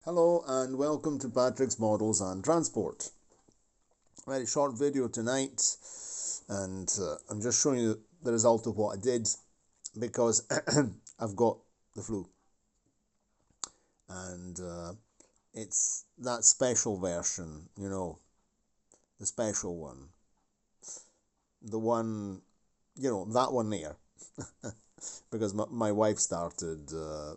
Hello and welcome to Patrick's Models and Transport. Very short video tonight, and I'm just showing you the result of what I did because I've got the flu, and it's that special version, the special one, the one, that one there. Because my wife started the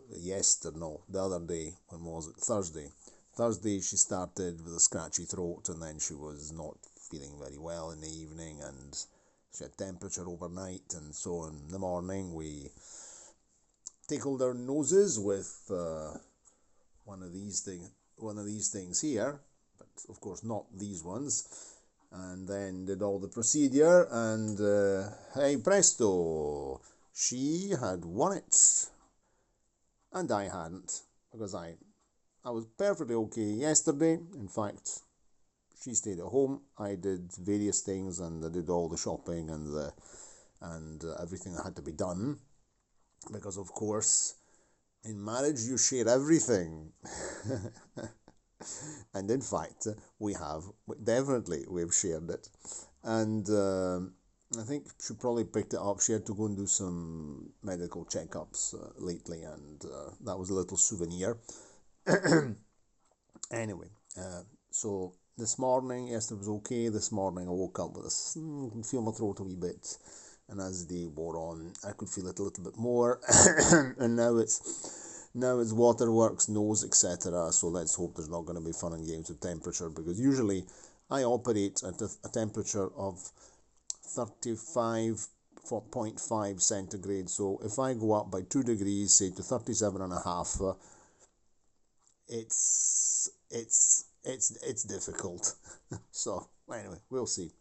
other day. When was it? Thursday she started with a scratchy throat, and then she was not feeling very well in the evening, and she had temperature overnight, and so in the morning we tickled our noses with one of these things here, but of course not these ones, and then did all the procedure, and hey presto, she had won it, and I hadn't, because I was perfectly okay yesterday. In fact, she stayed at home. I did various things, and I did all the shopping and everything that had to be done, because of course in marriage you share everything. And in fact we've shared it, and I think she probably picked it up. She had to go and do some medical checkups lately, and that was a little souvenir. Anyway, so this morning, yesterday was okay. This morning I woke up with this, feel my throat a wee bit, and as the day wore on, I could feel it a little bit more, and now it's waterworks, nose, etc. So let's hope there's not going to be fun and games with temperature, because usually I operate at a temperature of 35.5 centigrade. So if I go up by 2 degrees, say to 37.5, it's difficult. So anyway, we'll see.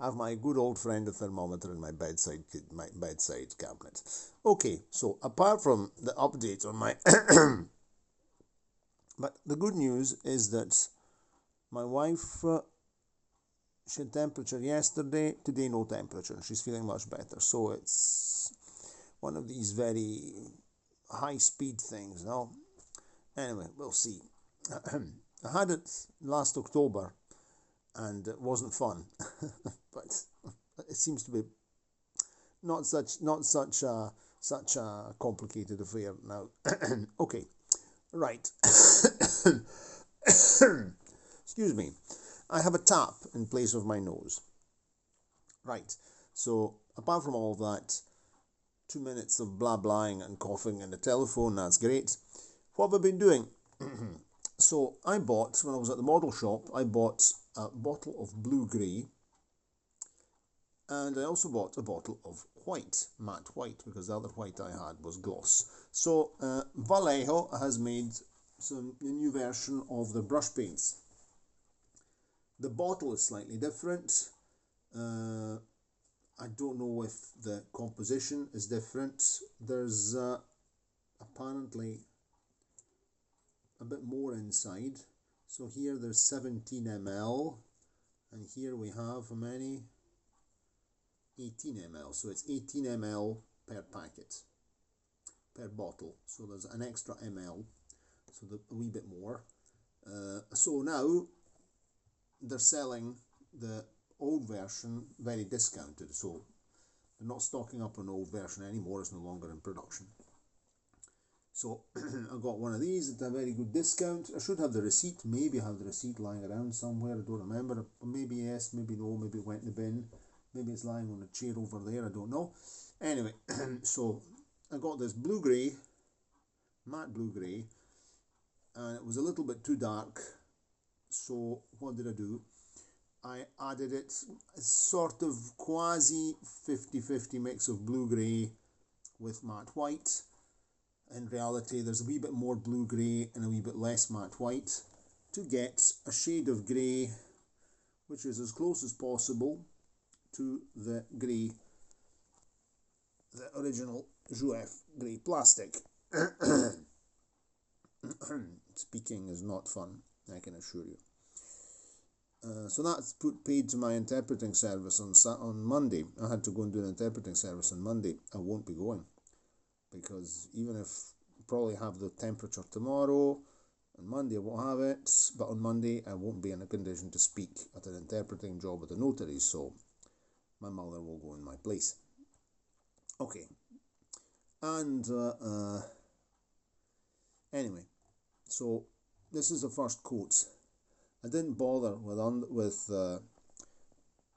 I have my good old friend, the thermometer, in my bedside cabinet. Okay, so apart from the update on my but the good news is that my wife, she had temperature yesterday. Today no temperature. She's feeling much better. So it's one of these very high speed things, no? Anyway, we'll see. I had it last October, and it wasn't fun. But it seems to be not such a complicated affair now. Okay, right. Excuse me. I have a tap in place of my nose. Right. So apart from all that, 2 minutes of blah-blahing and coughing in the telephone, that's great. What have I been doing? So I bought, when I was at the model shop, I bought a bottle of blue grey, and I also bought a bottle of white, matte white, because the other white I had was gloss. So Vallejo has made a new version of the brush paints. The bottle is slightly different. I don't know if the composition is different. There's apparently a bit more inside. So here there's 17 ml, and here we have how many? 18 ml. So it's 18 ml per packet, per bottle. So there's an extra ml, so a wee bit more. So now they're selling the old version very discounted. So they're not stocking up an old version anymore. It's no longer in production. So I got one of these at a very good discount. I should have the receipt. Maybe I have the receipt lying around somewhere. I don't remember. Maybe yes, maybe no. Maybe it went in the bin. Maybe it's lying on a chair over there. I don't know. Anyway, so I got this blue grey, matte blue grey, and it was a little bit too dark. So what did I do? I added it, sort of quasi 50-50 mix of blue grey with matte white. In reality, there's a wee bit more blue grey and a wee bit less matte white to get a shade of grey which is as close as possible to the grey, the original Jouef grey plastic. Speaking is not fun, I can assure you. So that's paid to my interpreting service on Monday. I had to go and do an interpreting service on Monday. I won't be going, because even if probably have the temperature tomorrow, On Monday I won't have it, but on Monday I won't be in a condition to speak at an interpreting job with the notary, so my mother will go in my place. Okay, and anyway, so this is the first coat. I didn't bother with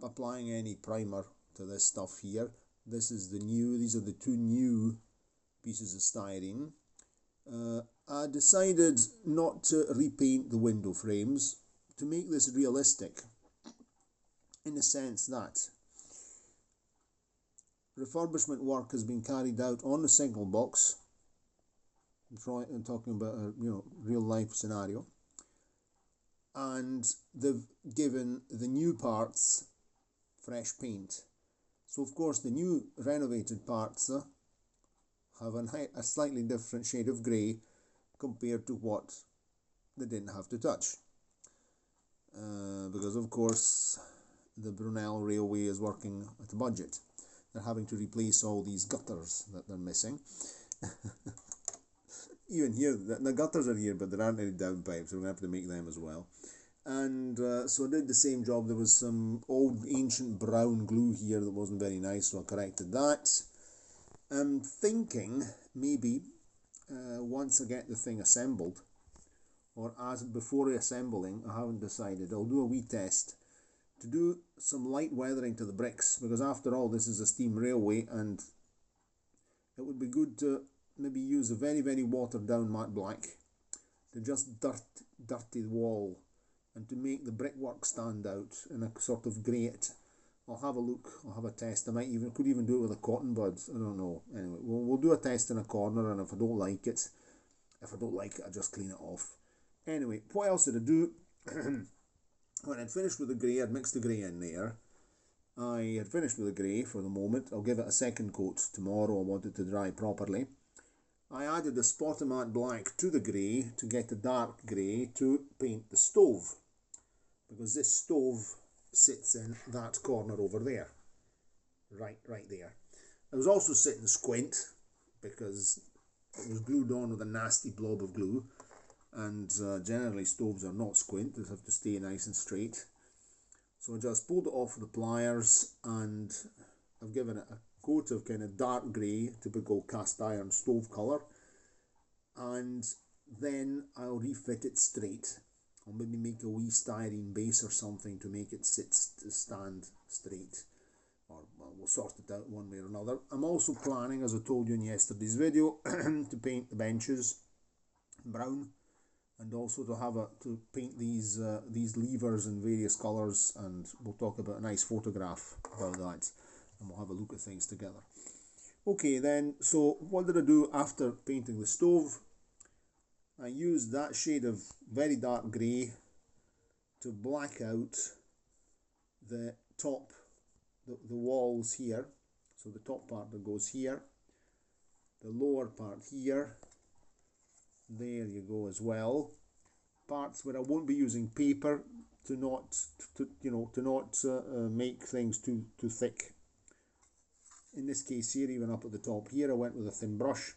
applying any primer to this stuff here. These are the two new pieces of styrene. I decided not to repaint the window frames to make this realistic, in the sense that refurbishment work has been carried out on the signal box. I'm talking about a real life scenario, and they've given the new parts fresh paint. So of course the new renovated parts have a slightly different shade of grey compared to what they didn't have to touch, because of course the Brunel Railway is working at a budget. They're having to replace all these gutters that they're missing. Even here, the gutters are here, but there aren't any downpipes, so we're going to have to make them as well. And so I did the same job. There was some old ancient brown glue here that wasn't very nice, so I corrected that. I'm thinking maybe once I get the thing assembled, or before assembling, I haven't decided, I'll do a wee test to do some light weathering to the bricks, because after all this is a steam railway, and it would be good to maybe use a very, very watered down matte black to just dirty the wall and to make the brickwork stand out in a sort of grey it. I'll have a look, I'll have a test. Could even do it with a cotton bud, I don't know. Anyway, we'll do a test in a corner, and if I don't like it, I just clean it off. Anyway, what else did I do? When I'd finished with the grey, I'd mixed the grey in there. I had finished with the grey for the moment. I'll give it a second coat tomorrow. I want it to dry properly. I added a spot of matte black to the grey to get a dark grey to paint the stove, because this stove sits in that corner over there, right there. I was also sitting squint because it was glued on with a nasty blob of glue, and generally stoves are not squint, they have to stay nice and straight. So I just pulled it off with the pliers, and I've given it a coat of kind of dark grey, typical cast iron stove colour, and then I'll refit it straight. I'll maybe make a wee styrene base or something to make it stand straight, or well, we'll sort it out one way or another. I'm also planning, as I told you in yesterday's video, to paint the benches brown, and also to paint these levers in various colours, and we'll talk about a nice photograph about that, and we'll have a look at things together. Okay then, so what did I do after painting the stove? I used that shade of very dark grey to black out the top, the walls here. So the top part that goes here, the lower part here, there you go as well. Parts where I won't be using paper to not make things too thick. In this case here, even up at the top here, I went with a thin brush.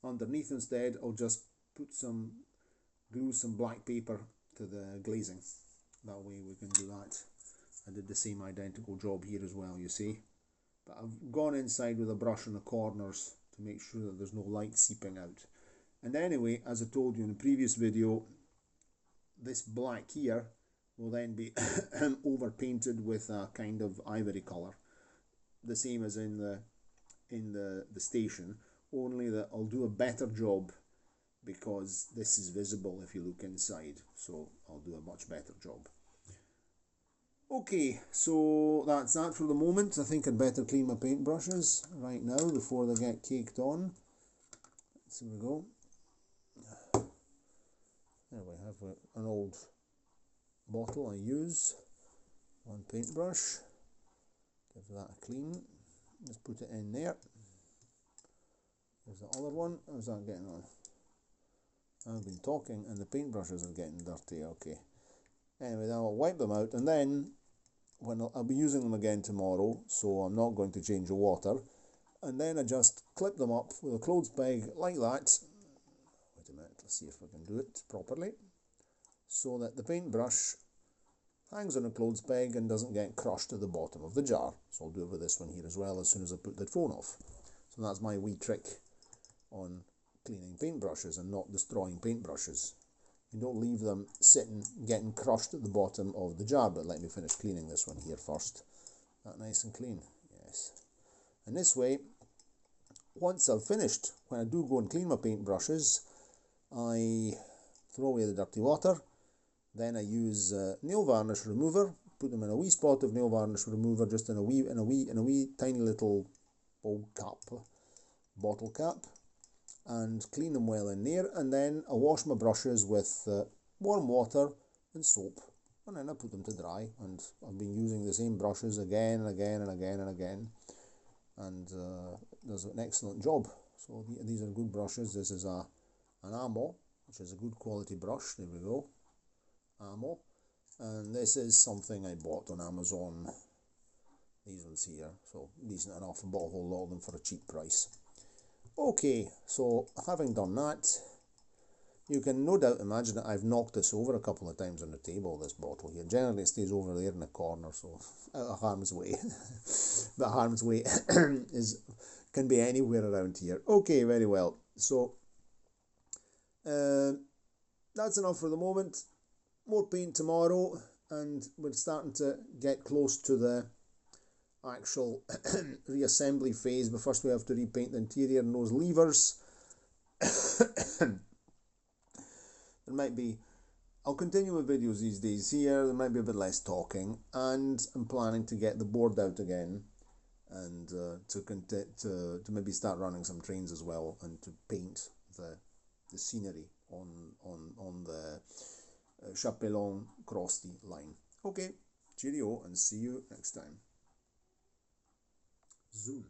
Underneath instead, I'll just glue some black paper to the glazing. That way we can do that. I did the same identical job here as well, you see. But I've gone inside with a brush in the corners to make sure that there's no light seeping out. And anyway, as I told you in the previous video, this black here will then be over-painted with a kind of ivory colour. The same as in the station, only that I'll do a better job because this is visible if you look inside, so I'll do a much better job. Okay, so that's that for the moment. I think I'd better clean my paintbrushes right now before they get caked on. So we go. There we have an old bottle I use. One paintbrush. Give that a clean. Just put it in there. There's the other one. How's that getting on? I've been talking and the paintbrushes are getting dirty. Okay. Anyway, then I'll wipe them out, and then when I'll be using them again tomorrow, so I'm not going to change the water. And then I just clip them up with a clothes peg like that. Wait a minute, Let's see if we can do it properly, so that the paintbrush hangs on a clothes peg and doesn't get crushed at the bottom of the jar. So I'll do it with this one here as well as soon as I put the phone off. So that's my wee trick on cleaning paintbrushes and not destroying paintbrushes. You don't leave them sitting getting crushed at the bottom of the jar. But let me finish cleaning this one here first. That nice and clean, yes. And this way, once I've finished, when I do go and clean my paintbrushes, I throw away the dirty water. Then I use nail varnish remover. Put them in a wee spot of nail varnish remover, just in a wee tiny little bottle cap, and clean them well in there. And then I wash my brushes with warm water and soap, and then I put them to dry. And I've been using the same brushes again and again and again and again, and does an excellent job. So these are good brushes. This is an Amo, which is a good quality brush. There we go, Amo. And this is something I bought on Amazon. These ones here, so decent enough. I bought a whole lot of them for a cheap price. Okay, so having done that, you can no doubt imagine that I've knocked this over a couple of times on the table, this bottle here. Generally it stays over there in the corner, so out of harm's way. But harm's way can be anywhere around here. Okay, very well. So that's enough for the moment. More paint tomorrow, and we're starting to get close to the actual reassembly phase, but first we have to repaint the interior and those levers. There might be, I'll continue with videos these days here, there might be a bit less talking, and I'm planning to get the board out again, and to maybe start running some trains as well, and to paint the scenery on the Chapelon Crosti line. Okay, cheerio, and see you next time. Zoom.